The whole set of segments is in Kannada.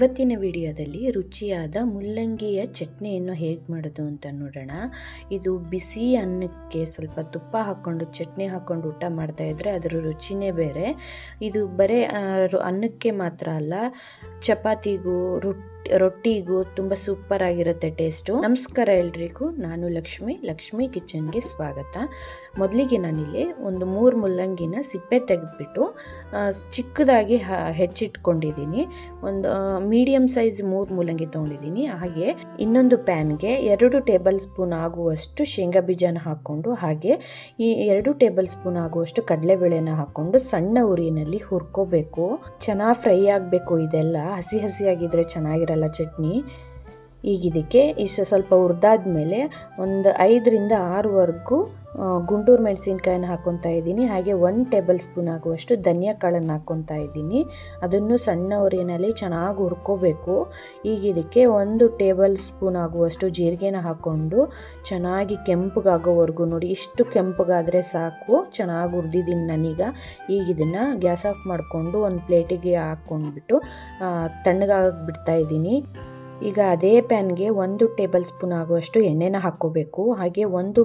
ಇವತ್ತಿನ ವಿಡಿಯೋದಲ್ಲಿ ರುಚಿಯಾದ ಮುಲ್ಲಂಗಿಯ ಚಟ್ನಿಯನ್ನು ಹೇಗೆ ಮಾಡೋದು ಅಂತ ನೋಡೋಣ. ಇದು ಬಿಸಿ ಅನ್ನಕ್ಕೆ ಸ್ವಲ್ಪ ತುಪ್ಪ ಹಾಕ್ಕೊಂಡು ಚಟ್ನಿ ಹಾಕ್ಕೊಂಡು ಊಟ ಮಾಡ್ತಾ ಇದ್ರೆ ಅದರ ರುಚಿನೇ ಬೇರೆ. ಇದು ಬರೀ ಅನ್ನಕ್ಕೆ ಮಾತ್ರ ಅಲ್ಲ, ಚಪಾತಿಗೂ ರೊಟ್ಟಿಗೂ ತುಂಬ ಸೂಪರ್ ಆಗಿರುತ್ತೆ ಟೇಸ್ಟು. ನಮಸ್ಕಾರ ಎಲ್ರಿಗೂ, ನಾನು ಲಕ್ಷ್ಮಿ ಕಿಚನ್ಗೆ ಸ್ವಾಗತ. ಮೊದಲಿಗೆ ನಾನಿಲ್ಲಿ ಒಂದು 3 ಮುಲ್ಲಂಗಿನ ಸಿಪ್ಪೆ ತೆಗೆದುಬಿಟ್ಟು ಚಿಕ್ಕದಾಗಿ ಹೆಚ್ಚಿಟ್ಕೊಂಡಿದ್ದೀನಿ. ಒಂದು ಮೀಡಿಯಮ್ ಸೈಜ್ 3 ಮುಲ್ಲಂಗಿ ತೊಗೊಂಡಿದ್ದೀನಿ. ಹಾಗೆ ಇನ್ನೊಂದು ಪ್ಯಾನ್ಗೆ 2 ಟೇಬಲ್ ಸ್ಪೂನ್ ಆಗುವಷ್ಟು ಶೇಂಗಾ ಬೀಜನ ಹಾಕ್ಕೊಂಡು, ಹಾಗೆ ಈ 2 ಟೇಬಲ್ ಸ್ಪೂನ್ ಆಗುವಷ್ಟು ಕಡಲೆಬೇಳೆನ ಹಾಕ್ಕೊಂಡು ಸಣ್ಣ ಉರಿನಲ್ಲಿ ಹುರ್ಕೋಬೇಕು. ಚೆನ್ನಾಗಿ ಫ್ರೈ ಆಗಬೇಕು. ಇದೆಲ್ಲ ಹಸಿಯಾಗಿದ್ದರೆ ಚೆನ್ನಾಗಿರಲ್ಲ ಚಟ್ನಿ. ಈಗ ಇದಕ್ಕೆ ಇಷ್ಟು ಸ್ವಲ್ಪ ಹುರಿದಾದ್ಮೇಲೆ ಒಂದು 5ರಿಂದ 6ವರೆಗೂ ಗುಂಟೂರು ಮೆಣಸಿನ್ಕಾಯಿನ ಹಾಕ್ಕೊತಾ ಇದ್ದೀನಿ. ಹಾಗೆ 1 ಟೇಬಲ್ ಸ್ಪೂನ್ ಆಗುವಷ್ಟು ಧನಿಯಾ ಕಾಳನ್ನು ಹಾಕ್ಕೊತಾ ಇದ್ದೀನಿ. ಅದನ್ನು ಸಣ್ಣ ಉರಿಯಲ್ಲಿ ಚೆನ್ನಾಗಿ ಹುರ್ಕೋಬೇಕು. ಈಗ ಇದಕ್ಕೆ 1 ಟೇಬಲ್ ಸ್ಪೂನ್ ಆಗುವಷ್ಟು ಜೀರಿಗೆನ ಹಾಕ್ಕೊಂಡು ಚೆನ್ನಾಗಿ ಕೆಂಪಗಾಗೋವರೆಗೂ, ನೋಡಿ ಇಷ್ಟು ಕೆಂಪಗಾದರೆ ಸಾಕು. ಚೆನ್ನಾಗಿ ಹುರಿದಿದ್ದೀನಿ ನಾನೀಗ. ಈಗ ಇದನ್ನು ಗ್ಯಾಸ್ ಆಫ್ ಮಾಡಿಕೊಂಡು ಒಂದು ಪ್ಲೇಟಿಗೆ ಹಾಕ್ಕೊಂಡ್ಬಿಟ್ಟು ತಣ್ಣಗಾಗಿ ಬಿಡ್ತಾ ಇದ್ದೀನಿ. ಈಗ ಅದೇ ಪ್ಯಾನ್ಗೆ 1 ಟೇಬಲ್ ಸ್ಪೂನ್ ಆಗುವಷ್ಟು ಎಣ್ಣೆನ ಹಾಕ್ಕೋಬೇಕು. ಹಾಗೆ ಒಂದು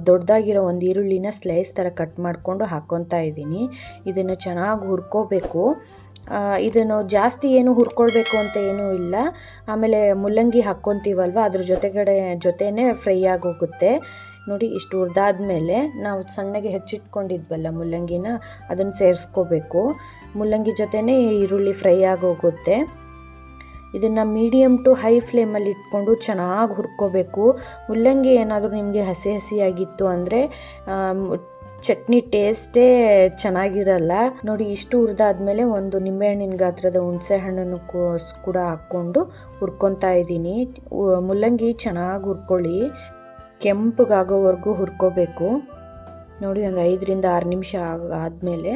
ದೊಡ್ಡದಾಗಿರೋ ಒಂದು ಈರುಳ್ಳಿನ ಸ್ಲೈಸ್ ಥರ ಕಟ್ ಮಾಡಿಕೊಂಡು ಹಾಕ್ಕೊತಾ ಇದ್ದೀನಿ. ಇದನ್ನು ಚೆನ್ನಾಗಿ ಹುರ್ಕೋಬೇಕು. ಇದನ್ನು ಜಾಸ್ತಿ ಏನು ಹುರ್ಕೊಳ್ಬೇಕು ಅಂತ ಏನೂ ಇಲ್ಲ. ಆಮೇಲೆ ಮುಲ್ಲಂಗಿ ಹಾಕ್ಕೊತೀವಲ್ವ, ಅದ್ರ ಜೊತೆನೇ ಫ್ರೈ ಆಗೋಗುತ್ತೆ. ನೋಡಿ ಇಷ್ಟು ಹುರಿದಾದ್ಮೇಲೆ ನಾವು ಸಣ್ಣಗೆ ಹೆಚ್ಚಿಟ್ಕೊಂಡಿದ್ವಲ್ಲ ಮುಲ್ಲಂಗಿನ, ಅದನ್ನು ಸೇರಿಸ್ಕೋಬೇಕು. ಮುಲ್ಲಂಗಿ ಜೊತೆನೇ ಈರುಳ್ಳಿ ಫ್ರೈ ಆಗೋಗುತ್ತೆ. ಇದನ್ನು ಮೀಡಿಯಮ್ ಟು ಹೈ ಫ್ಲೇಮಲ್ಲಿ ಇಟ್ಕೊಂಡು ಚೆನ್ನಾಗಿ ಹುರ್ಕೋಬೇಕು. ಮುಲ್ಲಂಗಿ ಏನಾದರೂ ನಿಮಗೆ ಹಸಿಯಾಗಿತ್ತು ಅಂದರೆ ಚಟ್ನಿ ಟೇಸ್ಟೇ ಚೆನ್ನಾಗಿರಲ್ಲ. ನೋಡಿ ಇಷ್ಟು ಹುರಿದಾದ್ಮೇಲೆ ಒಂದು ನಿಂಬೆಹಣ್ಣಿನ ಗಾತ್ರದ ಹುಣಸೆ ಹಣ್ಣನ್ನು ಕೂಡ ಹಾಕ್ಕೊಂಡು ಹುರ್ಕೊತಾ ಇದ್ದೀನಿ. ಮುಲ್ಲಂಗಿ ಚೆನ್ನಾಗಿ ಹುರ್ಕೊಳ್ಳಿ, ಕೆಂಪಗಾಗೋವರೆಗೂ ಹುರ್ಕೋಬೇಕು. ನೋಡಿ ಒಂದು 5ರಿಂದ 6 ನಿಮಿಷ ಆದಮೇಲೆ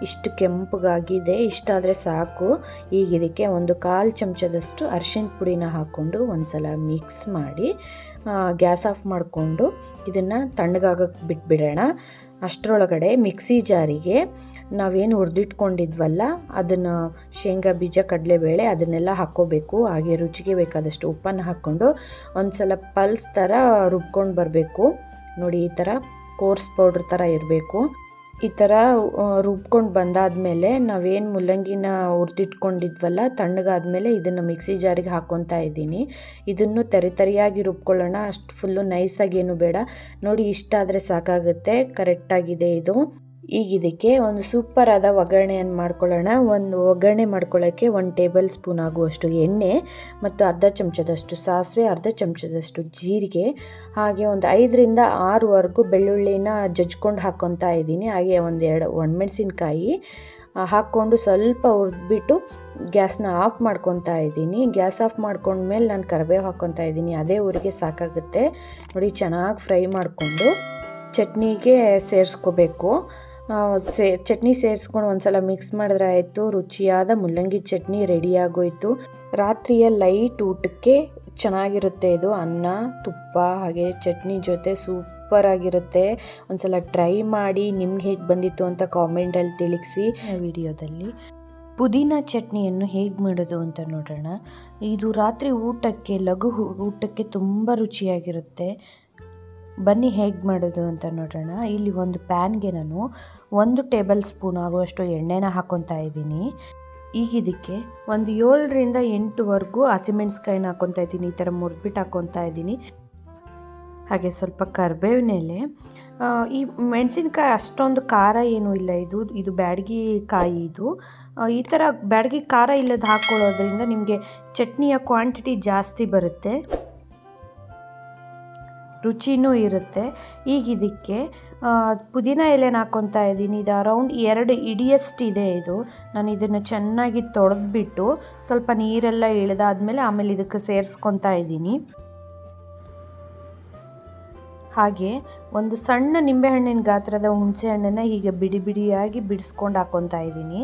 ಇಷ್ಟು ಕೆಂಪಗಾಗಿದೆ. ಇಷ್ಟಾದರೆ ಸಾಕು. ಈಗ ಇದಕ್ಕೆ ಒಂದು 1/4 ಚಮಚದಷ್ಟು ಅರಿಶಿನ ಪುಡಿನ ಹಾಕ್ಕೊಂಡು ಒಂದ್ಸಲ ಮಿಕ್ಸ್ ಮಾಡಿ ಗ್ಯಾಸ್ ಆಫ್ ಮಾಡಿಕೊಂಡು ಇದನ್ನು ತಣ್ಣಗಾಗಕ್ಕೆ ಬಿಟ್ಬಿಡೋಣ. ಅಷ್ಟರೊಳಗಡೆ ಮಿಕ್ಸಿ ಜಾರಿಗೆ ನಾವೇನು ಹುರಿದಿಟ್ಕೊಂಡಿದ್ವಲ್ಲ ಅದನ್ನು, ಶೇಂಗಾ ಬೀಜ, ಕಡಲೆಬೇಳೆ ಅದನ್ನೆಲ್ಲ ಹಾಕ್ಕೋಬೇಕು. ಹಾಗೆ ರುಚಿಗೆ ಬೇಕಾದಷ್ಟು ಉಪ್ಪನ್ನು ಹಾಕ್ಕೊಂಡು ಒಂದು ಸಲ ಪಲ್ಸ್ ಥರ ರುಬ್ಕೊಂಡು ಬರಬೇಕು. ನೋಡಿ ಈ ಥರ ಕೋರ್ಸ್ ಪೌಡ್ರ್ ಥರ ಇರಬೇಕು. ಈ ಥರ ರುಬ್ಕೊಂಡು ಬಂದಾದಮೇಲೆ ನಾವೇನು ಮುಲ್ಲಂಗಿನ ಹುರಿದಿಟ್ಕೊಂಡಿದ್ವಲ್ಲ ತಣ್ಣಗಾದ್ಮೇಲೆ ಇದನ್ನು ಮಿಕ್ಸಿ ಜಾರಿಗೆ ಹಾಕ್ಕೊತಾ ಇದ್ದೀನಿ. ಇದನ್ನು ತರಿಯಾಗಿ ರುಬ್ಕೊಳ್ಳೋಣ, ಅಷ್ಟು ಫುಲ್ಲು ನೈಸಾಗಿ ಏನು ಬೇಡ. ನೋಡಿ ಇಷ್ಟಾದರೆ ಸಾಕಾಗುತ್ತೆ, ಕರೆಕ್ಟಾಗಿದೆ ಇದು. ಈಗ ಇದಕ್ಕೆ ಒಂದು ಸೂಪರ್ ಆದ ಒಗ್ಗರಣೆಯನ್ನು ಮಾಡ್ಕೊಳ್ಳೋಣ. ಒಂದು ಒಗ್ಗರಣೆ ಮಾಡ್ಕೊಳ್ಳೋಕ್ಕೆ 1 ಟೇಬಲ್ ಸ್ಪೂನ್ ಆಗುವಷ್ಟು ಎಣ್ಣೆ ಮತ್ತು ಅರ್ಧ ಚಮಚದಷ್ಟು ಸಾಸಿವೆ, ಅರ್ಧ ಚಮಚದಷ್ಟು ಜೀರಿಗೆ, ಹಾಗೆ ಒಂದು 5ರಿಂದ 6ವರೆಗೂ ಬೆಳ್ಳುಳ್ಳಿನ ಜಜ್ಕೊಂಡು ಹಾಕ್ಕೊತಾ ಇದ್ದೀನಿ. ಹಾಗೆ ಒಂದು 2 ಒಣಮೆಣಸಿನ್ಕಾಯಿ ಹಾಕ್ಕೊಂಡು ಸ್ವಲ್ಪ ಹುರಿದ್ಬಿಟ್ಟು ಗ್ಯಾಸ್ನ ಆಫ್ ಮಾಡ್ಕೊತಾ ಇದ್ದೀನಿ. ಗ್ಯಾಸ್ ಆಫ್ ಮಾಡ್ಕೊಂಡ್ಮೇಲೆ ನಾನು ಕರಿಬೇವು ಹಾಕ್ಕೊತಾ ಇದ್ದೀನಿ. ಅದೇ ಊರಿಗೆ ಸಾಕಾಗುತ್ತೆ. ನೋಡಿ ಚೆನ್ನಾಗಿ ಫ್ರೈ ಮಾಡಿಕೊಂಡು ಚಟ್ನಿಗೆ ಸೇರಿಸ್ಕೋಬೇಕು. ಚಟ್ನಿ ಸೇರಿಸ್ಕೊಂಡು ಒಂದ್ಸಲ ಮಿಕ್ಸ್ ಮಾಡಿದ್ರೆ ಆಯಿತು. ರುಚಿಯಾದ ಮುಲ್ಲಂಗಿ ಚಟ್ನಿ ರೆಡಿಯಾಗೋಯ್ತು. ರಾತ್ರಿಯ ಲೈಟ್ ಊಟಕ್ಕೆ ಚೆನ್ನಾಗಿರುತ್ತೆ ಇದು. ಅನ್ನ, ತುಪ್ಪ ಹಾಗೆ ಚಟ್ನಿ ಜೊತೆ ಸೂಪರ್ ಆಗಿರುತ್ತೆ. ಒಂದ್ಸಲ ಟ್ರೈ ಮಾಡಿ. ನಿಮ್ಗೆ ಹೇಗೆ ಬಂದಿತ್ತು ಅಂತ ಕಾಮೆಂಟಲ್ಲಿ ತಿಳಿಸಿ. ವಿಡಿಯೋದಲ್ಲಿ ಪುದೀನ ಚಟ್ನಿಯನ್ನು ಹೇಗೆ ಮಾಡೋದು ಅಂತ ನೋಡೋಣ. ಇದು ರಾತ್ರಿ ಊಟಕ್ಕೆ, ಲಘು ಊಟಕ್ಕೆ ತುಂಬ ರುಚಿಯಾಗಿರುತ್ತೆ. ಬನ್ನಿ ಹೇಗೆ ಮಾಡೋದು ಅಂತ ನೋಡೋಣ. ಇಲ್ಲಿ ಒಂದು ಪ್ಯಾನ್ಗೆ ನಾನು 1 ಟೇಬಲ್ ಸ್ಪೂನ್ ಆಗುವಷ್ಟು ಎಣ್ಣೆನ ಹಾಕ್ಕೊತಾ ಇದ್ದೀನಿ. ಈಗ ಇದಕ್ಕೆ ಒಂದು 7ರಿಂದ 8ವರೆಗೂ ಹಸಿಮೆಣ್ಸಿಕಾಯಿನ ಹಾಕ್ಕೊತಾ ಇದ್ದೀನಿ. ಈ ಥರ ಮುರಿದ್ಬಿಟ್ಟು ಹಾಕ್ಕೊತಾ ಇದ್ದೀನಿ. ಹಾಗೆ ಸ್ವಲ್ಪ ಕರಿಬೇವಿನ ಎಲೆ. ಈ ಮೆಣಸಿನ್ಕಾಯಿ ಅಷ್ಟೊಂದು ಖಾರ ಏನೂ ಇಲ್ಲ. ಇದು ಬ್ಯಾಡಗಿ ಕಾಯಿ. ಇದು ಈ ಥರ ಬ್ಯಾಡಗಿ ಖಾರ ಇಲ್ಲದ ಹಾಕ್ಕೊಳ್ಳೋದ್ರಿಂದ ನಿಮಗೆ ಚಟ್ನಿಯ ಕ್ವಾಂಟಿಟಿ ಜಾಸ್ತಿ ಬರುತ್ತೆ, ರುಚಿನೂ ಇರುತ್ತೆ. ಈಗ ಇದಕ್ಕೆ ಪುದೀನ ಎಲೆನ ಹಾಕ್ಕೊತಾ ಇದ್ದೀನಿ. ಇದು ಅರೌಂಡ್ 2 ಇಡಿಯಷ್ಟಿದೆ ಇದು. ನಾನು ಇದನ್ನು ಚೆನ್ನಾಗಿ ತೊಳೆದ್ಬಿಟ್ಟು ಸ್ವಲ್ಪ ನೀರೆಲ್ಲ ಇಳಿದಾದ್ಮೇಲೆ ಆಮೇಲೆ ಇದಕ್ಕೆ ಸೇರಿಸ್ಕೊತಾ ಇದ್ದೀನಿ. ಹಾಗೆ ಒಂದು ಸಣ್ಣ ನಿಂಬೆಹಣ್ಣಿನ ಗಾತ್ರದ ಹುಣಸೆ ಹಣ್ಣನ್ನು ಹೀಗೆ ಬಿಡಿಯಾಗಿ ಬಿಡಿಸ್ಕೊಂಡು ಹಾಕ್ಕೊತಾ ಇದ್ದೀನಿ.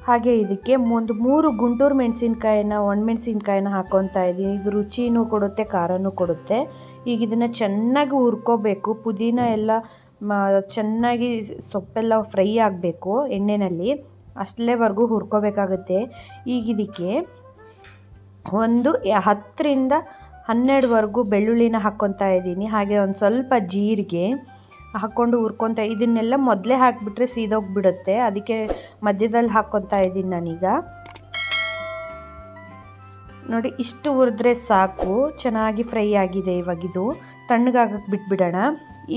ಹಾಗೆ ಇದಕ್ಕೆ ಒಂದು 3 ಗುಂಟೂರು ಮೆಣಸಿನ್ಕಾಯಿನ, ಒಣಮೆಣಸಿನ್ಕಾಯಿನ ಹಾಕ್ಕೊತಾ ಇದ್ದೀನಿ. ಇದು ರುಚಿನೂ ಕೊಡುತ್ತೆ, ಖಾರನೂ ಕೊಡುತ್ತೆ. ಈಗ ಇದನ್ನು ಚೆನ್ನಾಗಿ ಹುರ್ಕೋಬೇಕು. ಪುದೀನ ಎಲ್ಲ ಚೆನ್ನಾಗಿ ಸೊಪ್ಪೆಲ್ಲ ಫ್ರೈ ಆಗಬೇಕು ಎಣ್ಣೆಯಲ್ಲಿ. ಅಷ್ಟೇವರೆಗೂ ಹುರ್ಕೋಬೇಕಾಗುತ್ತೆ. ಈಗ ಇದಕ್ಕೆ ಒಂದು 10ರಿಂದ 12ವರೆಗೂ ಬೆಳ್ಳುಳ್ಳಿನ ಹಾಕ್ಕೊತಾ ಇದ್ದೀನಿ. ಹಾಗೆ ಒಂದು ಸ್ವಲ್ಪ ಜೀರಿಗೆ ಹಾಕ್ಕೊಂಡು ಹುರ್ಕೊತಾ, ಇದನ್ನೆಲ್ಲ ಮೊದಲೇ ಹಾಕಿಬಿಟ್ರೆ ಸೀದೋಗಿಬಿಡುತ್ತೆ, ಅದಕ್ಕೆ ಮಧ್ಯದಲ್ಲಿ ಹಾಕ್ಕೊತಾ ಇದ್ದೀನಿ ನಾನೀಗ. ನೋಡಿ ಇಷ್ಟು ಹುರಿದ್ರೆ ಸಾಕು, ಚೆನ್ನಾಗಿ ಫ್ರೈ ಆಗಿದೆ. ಇವಾಗಿದು ತಣ್ಣಗಾಗಕ್ಕೆ ಬಿಟ್ಬಿಡೋಣ.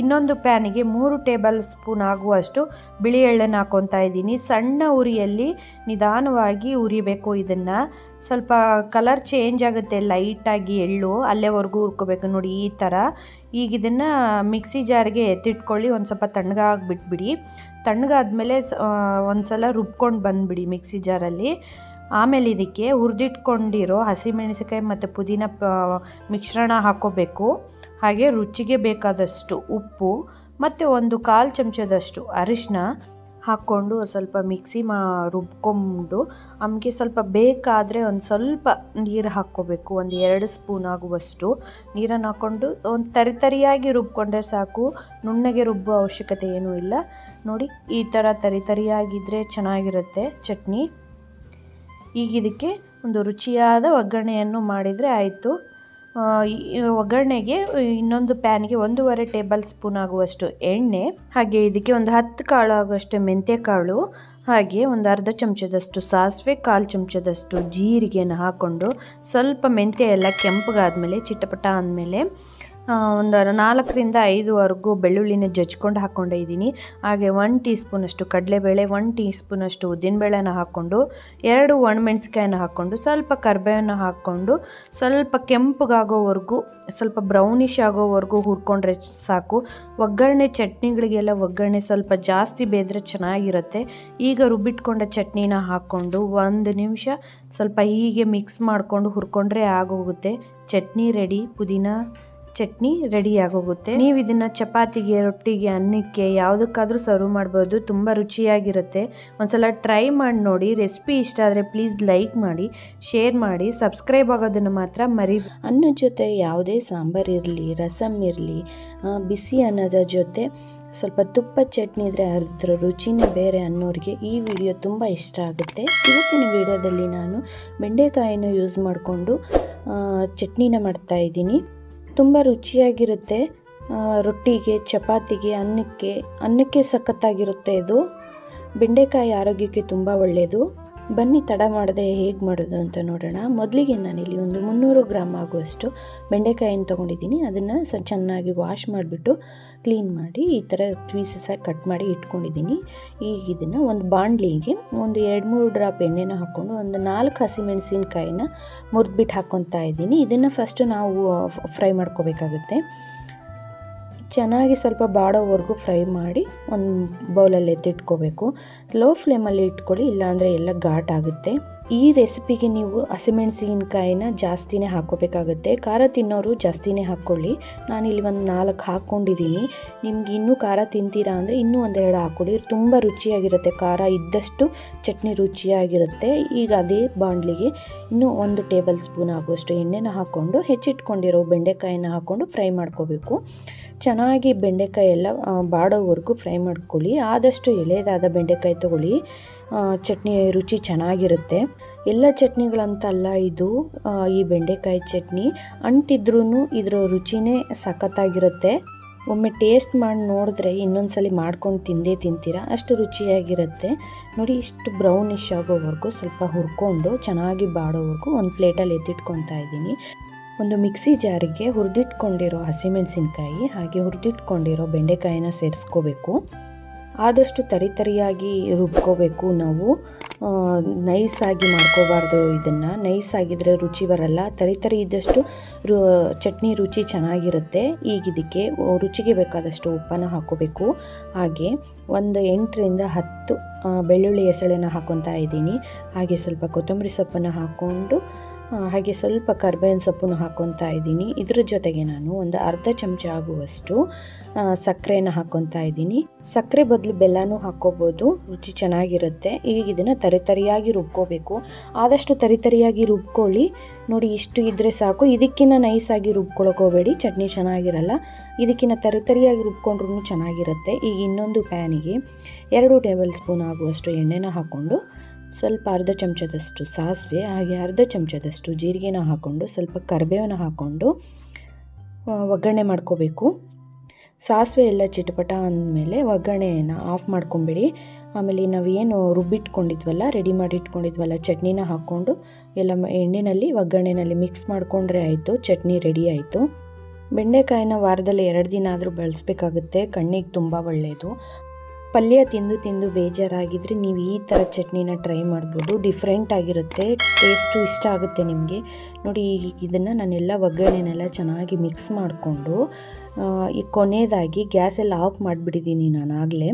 ಇನ್ನೊಂದು ಪ್ಯಾನಿಗೆ 3 ಟೇಬಲ್ ಸ್ಪೂನ್ ಆಗುವಷ್ಟು ಬಿಳಿ ಎಳ್ಳನ್ನು ಹಾಕ್ಕೊತಾ ಇದ್ದೀನಿ. ಸಣ್ಣ ಉರಿಯಲ್ಲಿ ನಿಧಾನವಾಗಿ ಉರಿಬೇಕು. ಇದನ್ನು ಸ್ವಲ್ಪ ಕಲರ್ ಚೇಂಜ್ ಆಗುತ್ತೆ, ಲೈಟಾಗಿ ಎಳ್ಳು ಅಲ್ಲೇವರೆಗೂ ಹುರ್ಕೋಬೇಕು. ನೋಡಿ ಈ ಥರ. ಈಗ ಇದನ್ನು ಮಿಕ್ಸಿ ಜಾರ್ಗೆ ಎತ್ತಿಟ್ಕೊಳ್ಳಿ, ಒಂದು ಸ್ವಲ್ಪ ತಣ್ಣಗಾಗಿ ಬಿಟ್ಬಿಡಿ. ತಣ್ಣಗಾದ್ಮೇಲೆ ಒಂದು ಸಲ ರುಬ್ಕೊಂಡು ಬಂದುಬಿಡಿ ಮಿಕ್ಸಿ ಜಾರಲ್ಲಿ. ಆಮೇಲೆ ಇದಕ್ಕೆ ಹುರಿದಿಟ್ಕೊಂಡಿರೋ ಹಸಿಮೆಣಸಿಕಾಯಿ ಮತ್ತು ಪುದೀನ ಮಿಶ್ರಣ ಹಾಕ್ಕೋಬೇಕು. ಹಾಗೆ ರುಚಿಗೆ ಬೇಕಾದಷ್ಟು ಉಪ್ಪು ಮತ್ತು 1/4 ಚಮಚದಷ್ಟು ಅರಿಶಿನ ಹಾಕ್ಕೊಂಡು ಸ್ವಲ್ಪ ಮಿಕ್ಸಿ ರುಬ್ಕೊಂಡು, ನಮಗೆ ಸ್ವಲ್ಪ ಬೇಕಾದರೆ ಒಂದು ಸ್ವಲ್ಪ ನೀರು ಹಾಕ್ಕೋಬೇಕು. ಒಂದು 2 ಸ್ಪೂನ್ ಆಗುವಷ್ಟು ನೀರನ್ನು ಹಾಕ್ಕೊಂಡು ಒಂದು ತರಿಯಾಗಿ ರುಬ್ಕೊಂಡ್ರೆ ಸಾಕು, ನುಣ್ಣಗೆ ರುಬ್ಬೋ ಅವಶ್ಯಕತೆ ಏನೂ ಇಲ್ಲ. ನೋಡಿ ಈ ಥರ ತರಿಯಾಗಿದ್ದರೆ ಚೆನ್ನಾಗಿರುತ್ತೆ ಚಟ್ನಿ. ಈಗ ಇದಕ್ಕೆ ಒಂದು ರುಚಿಯಾದ ಒಗ್ಗರಣೆಯನ್ನು ಮಾಡಿದರೆ ಆಯಿತು. ಒಗ್ಗರಣೆಗೆ ಇನ್ನೊಂದು ಪ್ಯಾನ್ಗೆ 1.5 ಟೇಬಲ್ ಸ್ಪೂನ್ ಆಗುವಷ್ಟು ಎಣ್ಣೆ, ಹಾಗೆ ಇದಕ್ಕೆ ಒಂದು 10 ಕಾಳು ಆಗುವಷ್ಟು ಮೆಂತ್ಯಕಾಳು, ಹಾಗೆ ಒಂದು ಅರ್ಧ ಚಮಚದಷ್ಟು ಸಾಸಿವೆ, 1/4 ಚಮಚದಷ್ಟು ಜೀರಿಗೆನ ಹಾಕ್ಕೊಂಡು ಸ್ವಲ್ಪ ಮೆಂತ್ಯ ಎಲ್ಲ ಕೆಂಪಗಾದ್ಮೇಲೆ ಚಿಟಪಟ ಅಂದಮೇಲೆ ಒಂದು 4ರಿಂದ 5ವರೆಗೂ ಬೆಳ್ಳುಳ್ಳಿನ ಜಜ್ಕೊಂಡು ಹಾಕ್ಕೊಂಡಿದ್ದೀನಿ. ಹಾಗೆ 1 ಟೀ ಸ್ಪೂನಷ್ಟು ಕಡಲೆಬೇಳೆ, 1 ಟೀ ಸ್ಪೂನಷ್ಟು ಉದ್ದಿನಬೇಳೆನ ಹಾಕ್ಕೊಂಡು 2 ಒಣಮೆಣಸಿಕಾಯಿನ ಹಾಕ್ಕೊಂಡು ಸ್ವಲ್ಪ ಕರಿಬೇವನ್ನ ಹಾಕ್ಕೊಂಡು ಸ್ವಲ್ಪ ಕೆಂಪಗಾಗೋವರೆಗೂ, ಸ್ವಲ್ಪ ಬ್ರೌನಿಷ್ ಆಗೋವರೆಗೂ ಹುರ್ಕೊಂಡ್ರೆ ಸಾಕು. ಒಗ್ಗರಣೆ ಚಟ್ನಿಗಳಿಗೆಲ್ಲ ಒಗ್ಗರಣೆ ಸ್ವಲ್ಪ ಜಾಸ್ತಿ ಬೇಯಿದ್ರೆ ಚೆನ್ನಾಗಿರುತ್ತೆ. ಈಗ ರುಬ್ಬಿಟ್ಕೊಂಡ ಚಟ್ನಿನ ಹಾಕ್ಕೊಂಡು 1 ನಿಮಿಷ ಸ್ವಲ್ಪ ಹೀಗೆ ಮಿಕ್ಸ್ ಮಾಡಿಕೊಂಡು ಹುರ್ಕೊಂಡ್ರೆ ಆಗೋಗುತ್ತೆ. ಚಟ್ನಿ ರೆಡಿ, ಪುದೀನ ಚಟ್ನಿ ರೆಡಿ ಆಗೋಗುತ್ತೆ. ನೀವು ಇದನ್ನು ಚಪಾತಿಗೆ, ರೊಟ್ಟಿಗೆ, ಅನ್ನಕ್ಕೆ ಯಾವುದಕ್ಕಾದರೂ ಸರ್ವ್ ಮಾಡ್ಬೋದು. ತುಂಬ ರುಚಿಯಾಗಿರುತ್ತೆ. ಒಂದ್ಸಲ ಟ್ರೈ ಮಾಡಿ ನೋಡಿ. ರೆಸಿಪಿ ಇಷ್ಟ ಆದರೆ ಪ್ಲೀಸ್ ಲೈಕ್ ಮಾಡಿ, ಶೇರ್ ಮಾಡಿ, ಸಬ್ಸ್ಕ್ರೈಬ್ ಆಗೋದನ್ನು ಮಾತ್ರ ಅನ್ನದ ಜೊತೆ ಯಾವುದೇ ಸಾಂಬಾರು ಇರಲಿ, ರಸಮ್ ಇರಲಿ, ಬಿಸಿ ಅನ್ನದ ಜೊತೆ ಸ್ವಲ್ಪ ತುಪ್ಪ ಚಟ್ನಿ ಇದ್ದರೆ ಅದರ ರುಚಿನೇ ಬೇರೆ ಅನ್ನೋರಿಗೆ ಈ ವಿಡಿಯೋ ತುಂಬ ಇಷ್ಟ ಆಗುತ್ತೆ. ಇವತ್ತಿನ ವಿಡಿಯೋದಲ್ಲಿ ನಾನು ಬೆಂಡೆಕಾಯಿನ ಯೂಸ್ ಮಾಡಿಕೊಂಡು ಚಟ್ನಿನ ಮಾಡ್ತಾಯಿದ್ದೀನಿ. ತುಂಬ ರುಚಿಯಾಗಿರುತ್ತೆ. ರೊಟ್ಟಿಗೆ, ಚಪಾತಿಗೆ, ಅನ್ನಕ್ಕೆ ಸಖತ್ತಾಗಿರುತ್ತೆ. ಇದು ಬೆಂಡೆಕಾಯಿ ಆರೋಗ್ಯಕ್ಕೆ ತುಂಬ ಒಳ್ಳೆಯದು. ಬನ್ನಿ ತಡ ಮಾಡದೆ ಹೇಗೆ ಮಾಡೋದು ಅಂತ ನೋಡೋಣ. ಮೊದಲಿಗೆ ನಾನಿಲ್ಲಿ ಒಂದು 300 ಗ್ರಾಮ್ ಆಗುವಷ್ಟು ಬೆಂಡೆಕಾಯಿನ ತೊಗೊಂಡಿದ್ದೀನಿ. ಅದನ್ನು ಚೆನ್ನಾಗಿ ವಾಶ್ ಮಾಡಿಬಿಟ್ಟು ಕ್ಲೀನ್ ಮಾಡಿ ಈ ಥರ ಪೀಸಸ್ಸಾಗಿ ಕಟ್ ಮಾಡಿ ಇಟ್ಕೊಂಡಿದ್ದೀನಿ. ಈಗ ಇದನ್ನು ಒಂದು ಬಾಣಲಿಗೆ ಒಂದು 2-3 ಡ್ರಾಪ್ ಎಣ್ಣೆನ ಹಾಕ್ಕೊಂಡು ಒಂದು 4 ಹಸಿಮೆಣಸಿನ್ಕಾಯಿನ ಮುರಿದ್ಬಿಟ್ಟು ಹಾಕ್ಕೊತಾ ಇದ್ದೀನಿ. ಇದನ್ನು ಫಸ್ಟು ನಾವು ಫ್ರೈ ಮಾಡ್ಕೋಬೇಕಾಗುತ್ತೆ. ಚೆನ್ನಾಗಿ ಸ್ವಲ್ಪ ಬಾಡೋವರೆಗೂ ಫ್ರೈ ಮಾಡಿ ಒಂದು ಬೌಲಲ್ಲಿ ಎತ್ತಿಟ್ಕೋಬೇಕು. ಲೋ ಫ್ಲೇಮಲ್ಲಿ ಇಟ್ಕೊಳ್ಳಿ, ಇಲ್ಲಾಂದರೆ ಎಲ್ಲ ಘಾಟ್ ಆಗುತ್ತೆ. ಈ ರೆಸಿಪಿಗೆ ನೀವು ಹಸಿಮೆಣಸಿನಕಾಯಿನ ಜಾಸ್ತಿನೇ ಹಾಕ್ಕೋಬೇಕಾಗುತ್ತೆ. ಖಾರ ತಿನ್ನೋರು ಜಾಸ್ತಿನೇ ಹಾಕ್ಕೊಳ್ಳಿ. ನಾನಿಲ್ಲಿ ಒಂದು 4 ಹಾಕ್ಕೊಂಡಿದ್ದೀನಿ. ನಿಮ್ಗೆ ಇನ್ನೂ ಖಾರ ತಿಂತೀರಾ ಅಂದರೆ ಇನ್ನೂ 1-2 ಹಾಕ್ಕೊಳ್ಳಿ. ತುಂಬ ರುಚಿಯಾಗಿರುತ್ತೆ. ಖಾರ ಇದ್ದಷ್ಟು ಚಟ್ನಿ ರುಚಿಯಾಗಿರುತ್ತೆ. ಈಗ ಅದೇ ಬಾಣಲಿಗೆ ಇನ್ನೂ 1 ಟೇಬಲ್ ಸ್ಪೂನ್ ಆಗುವಷ್ಟು ಎಣ್ಣೆನ ಹಾಕ್ಕೊಂಡು ಹೆಚ್ಚಿಟ್ಕೊಂಡಿರೋ ಬೆಂಡೆಕಾಯಿನ ಹಾಕ್ಕೊಂಡು ಫ್ರೈ ಮಾಡ್ಕೋಬೇಕು. ಚೆನ್ನಾಗಿ ಬೆಂಡೆಕಾಯಿ ಎಲ್ಲ ಬಾಡೋವರೆಗೂ ಫ್ರೈ ಮಾಡ್ಕೊಳ್ಳಿ. ಆದಷ್ಟು ಎಳೆದಾದ ಬೆಂಡೆಕಾಯಿ ತೊಗೊಳ್ಳಿ, ಚಟ್ನಿ ರುಚಿ ಚೆನ್ನಾಗಿರುತ್ತೆ. ಎಲ್ಲ ಚಟ್ನಿಗಳಂತಲ್ಲ ಇದು, ಈ ಬೆಂಡೆಕಾಯಿ ಚಟ್ನಿ ಅಂಟಿದ್ರೂ ಇದರ ರುಚಿನೇ ಸಖತ್ತಾಗಿರುತ್ತೆ. ಒಮ್ಮೆ ಟೇಸ್ಟ್ ಮಾಡಿ ನೋಡಿದ್ರೆ ಇನ್ನೊಂದ್ಸಲಿ ಮಾಡ್ಕೊಂಡು ತಿಂತೀರಾ, ಅಷ್ಟು ರುಚಿಯಾಗಿರುತ್ತೆ. ನೋಡಿ ಇಷ್ಟು ಬ್ರೌನಿಷ್ ಆಗೋವರೆಗೂ ಸ್ವಲ್ಪ ಹುರ್ಕೊಂಡು ಚೆನ್ನಾಗಿ ಬಾಡೋವರೆಗೂ ಒಂದು ಪ್ಲೇಟಲ್ಲಿ ಎತ್ತಿಟ್ಕೊತಾ ಇದ್ದೀನಿ. ಒಂದು ಮಿಕ್ಸಿ ಜಾರಿಗೆ ಹುರಿದಿಟ್ಕೊಂಡಿರೋ ಹಸಿಮೆಣಸಿನ್ಕಾಯಿ ಹಾಗೆ ಹುರಿದಿಟ್ಕೊಂಡಿರೋ ಬೆಂಡೆಕಾಯಿನ ಸೇರಿಸ್ಕೋಬೇಕು. ಆದಷ್ಟು ತರಿಯಾಗಿ ರುಬ್ಕೋಬೇಕು. ನಾವು ನೈಸಾಗಿ ಮಾಡ್ಕೋಬಾರ್ದು. ಇದನ್ನು ನೈಸಾಗಿದ್ದರೆ ರುಚಿ ಬರಲ್ಲ. ತರಿ ಇದ್ದಷ್ಟು ಚಟ್ನಿ ರುಚಿ ಚೆನ್ನಾಗಿರುತ್ತೆ. ಈಗ ಇದಕ್ಕೆ ರುಚಿಗೆ ಬೇಕಾದಷ್ಟು ಉಪ್ಪನ್ನು ಹಾಕ್ಕೋಬೇಕು. ಹಾಗೆ ಒಂದು 8ರಿಂದ 10 ಬೆಳ್ಳುಳ್ಳಿ ಎಸಳನ್ನು ಹಾಕ್ಕೊತಾ ಇದ್ದೀನಿ. ಹಾಗೆ ಸ್ವಲ್ಪ ಕೊತ್ತಂಬರಿ ಸೊಪ್ಪನ್ನು ಹಾಕ್ಕೊಂಡು ಹಾಗೆ ಸ್ವಲ್ಪ ಕರ್ಬೇವಿನ ಸೊಪ್ಪನ್ನು ಹಾಕ್ಕೊತಾ ಇದ್ದೀನಿ. ಇದ್ರ ಜೊತೆಗೆ ನಾನು ಒಂದು ಅರ್ಧ ಚಮಚ ಆಗುವಷ್ಟು ಸಕ್ಕರೆನ ಹಾಕ್ಕೊತಾ ಇದ್ದೀನಿ. ಸಕ್ಕರೆ ಬದಲು ಬೆಲ್ಲನೂ ಹಾಕ್ಕೋಬೋದು, ರುಚಿ ಚೆನ್ನಾಗಿರುತ್ತೆ. ಈಗ ಇದನ್ನು ತರಿಯಾಗಿ ರುಬ್ಕೋಬೇಕು. ಆದಷ್ಟು ತರಿಯಾಗಿ ರುಬ್ಕೊಳ್ಳಿ. ನೋಡಿ, ಇಷ್ಟು ಇದ್ದರೆ ಸಾಕು. ಇದಕ್ಕಿಂತ ನೈಸಾಗಿ ರುಬ್ಕೊಳಕ್ಕೆ ಹೋಗಬೇಡಿ, ಚಟ್ನಿ ಚೆನ್ನಾಗಿರಲ್ಲ. ಇದಕ್ಕಿಂತ ತರಿಯಾಗಿ ರುಬ್ಕೊಂಡ್ರೂ ಚೆನ್ನಾಗಿರುತ್ತೆ. ಈಗ ಇನ್ನೊಂದು ಪ್ಯಾನಿಗೆ 2 ಟೇಬಲ್ ಸ್ಪೂನ್ ಆಗುವಷ್ಟು ಎಣ್ಣೆನ ಹಾಕ್ಕೊಂಡು ಸ್ವಲ್ಪ ಅರ್ಧ ಚಮಚದಷ್ಟು ಸಾಸಿವೆ ಹಾಗೆ ಅರ್ಧ ಚಮಚದಷ್ಟು ಜೀರಿಗೆನ ಹಾಕ್ಕೊಂಡು ಸ್ವಲ್ಪ ಕರಿಬೇವನ್ನ ಹಾಕ್ಕೊಂಡು ಒಗ್ಗರಣೆ ಮಾಡ್ಕೋಬೇಕು. ಸಾಸಿವೆ ಎಲ್ಲ ಚಿಟಪಟ ಅಂದಮೇಲೆ ಒಗ್ಗರಣೆಯನ್ನು ಆಫ್ ಮಾಡ್ಕೊಂಬಿಡಿ. ಆಮೇಲೆ ನಾವೇನು ರುಬ್ಬಿಟ್ಕೊಂಡಿದ್ವಲ್ಲ, ರೆಡಿ ಮಾಡಿ ಇಟ್ಕೊಂಡಿದ್ವಲ್ಲ ಚಟ್ನಿನ ಹಾಕ್ಕೊಂಡು ಎಲ್ಲ ಎಣ್ಣೆಯಲ್ಲಿ ಒಗ್ಗರಣೆಯಲ್ಲಿ ಮಿಕ್ಸ್ ಮಾಡಿಕೊಂಡ್ರೆ ಆಯಿತು, ಚಟ್ನಿ ರೆಡಿ ಆಯಿತು. ಬೆಂಡೆಕಾಯಿನ ವಾರದಲ್ಲಿ 2 ದಿನ ಆದರೂ ಬಳಸಬೇಕಾಗುತ್ತೆ, ಕಣ್ಣಿಗೆ ತುಂಬ ಒಳ್ಳೆಯದು. ಪಲ್ಯ ತಿಂದು ಬೇಜಾರಾಗಿದ್ದರೆ ನೀವು ಈ ಥರ ಚಟ್ನಿನ ಟ್ರೈ ಮಾಡ್ಬೋದು. ಡಿಫ್ರೆಂಟ್ ಆಗಿರುತ್ತೆ, ಟೇಸ್ಟು ಇಷ್ಟ ಆಗುತ್ತೆ ನಿಮಗೆ. ನೋಡಿ, ಇದನ್ನು ನಾನೆಲ್ಲ ಒಗ್ಗರಣೆನೆಲ್ಲ ಚೆನ್ನಾಗಿ ಮಿಕ್ಸ್ ಮಾಡಿಕೊಂಡು ಈ ಕೊನೆಯದಾಗಿ ಗ್ಯಾಸೆಲ್ಲ ಆಫ್ ಮಾಡಿಬಿಟ್ಟಿದ್ದೀನಿ ನಾನು ಆಗಲೇ.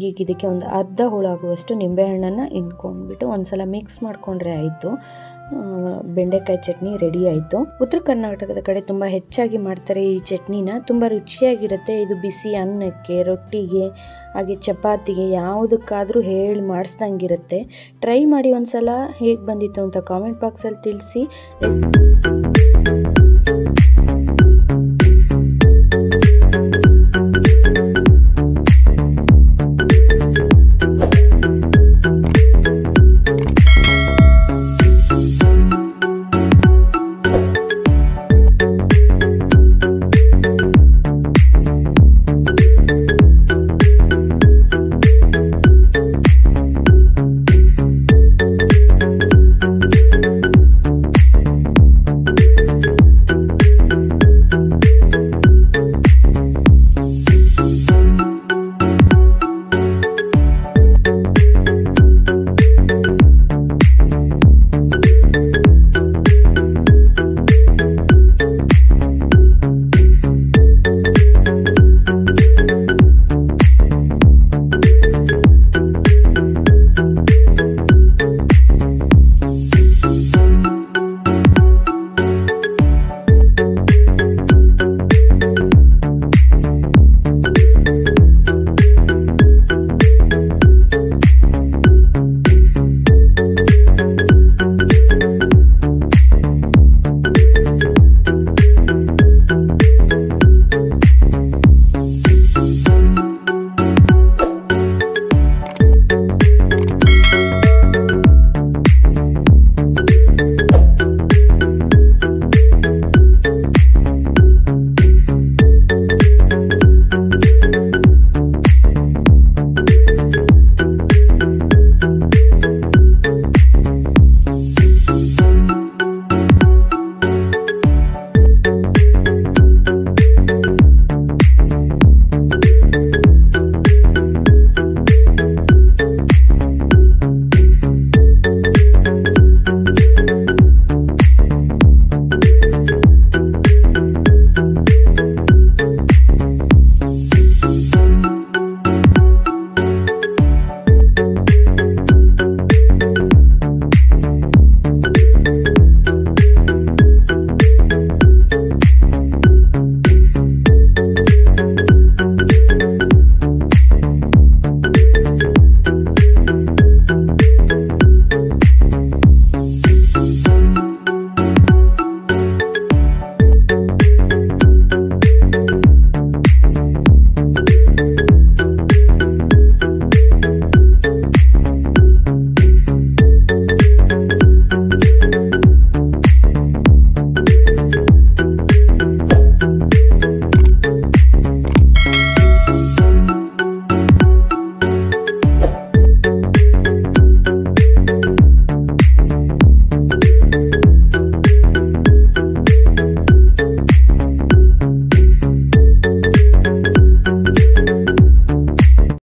ಈಗ ಇದಕ್ಕೆ ಒಂದು ಅರ್ಧ ಹೋಳಾಗುವಷ್ಟು ನಿಂಬೆಹಣ್ಣನ್ನು ಇಟ್ಕೊಂಡ್ಬಿಟ್ಟು ಒಂದು ಸಲ ಮಿಕ್ಸ್ ಮಾಡಿಕೊಂಡ್ರೆ ಆಯಿತು, ಬೆಂಡೆಕಾಯಿ ಚಟ್ನಿ ರೆಡಿ ಆಯಿತು. ಉತ್ತರ ಕರ್ನಾಟಕದ ಕಡೆ ತುಂಬ ಹೆಚ್ಚಾಗಿ ಮಾಡ್ತಾರೆ ಈ ಚಟ್ನಿನ. ತುಂಬ ರುಚಿಯಾಗಿರುತ್ತೆ. ಇದು ಬಿಸಿ ಅನ್ನಕ್ಕೆ, ರೊಟ್ಟಿಗೆ ಹಾಗೆ ಚಪಾತಿಗೆ ಯಾವುದಕ್ಕಾದರೂ ಹೇಳಿ ಮಾಡಿಸ್ದಂಗಿರುತ್ತೆ. ಟ್ರೈ ಮಾಡಿ ಒಂದು ಸಲ. ಹೇಗೆ ಬಂದಿತ್ತು ಅಂತ ಕಾಮೆಂಟ್ ಬಾಕ್ಸಲ್ಲಿ ತಿಳಿಸಿ.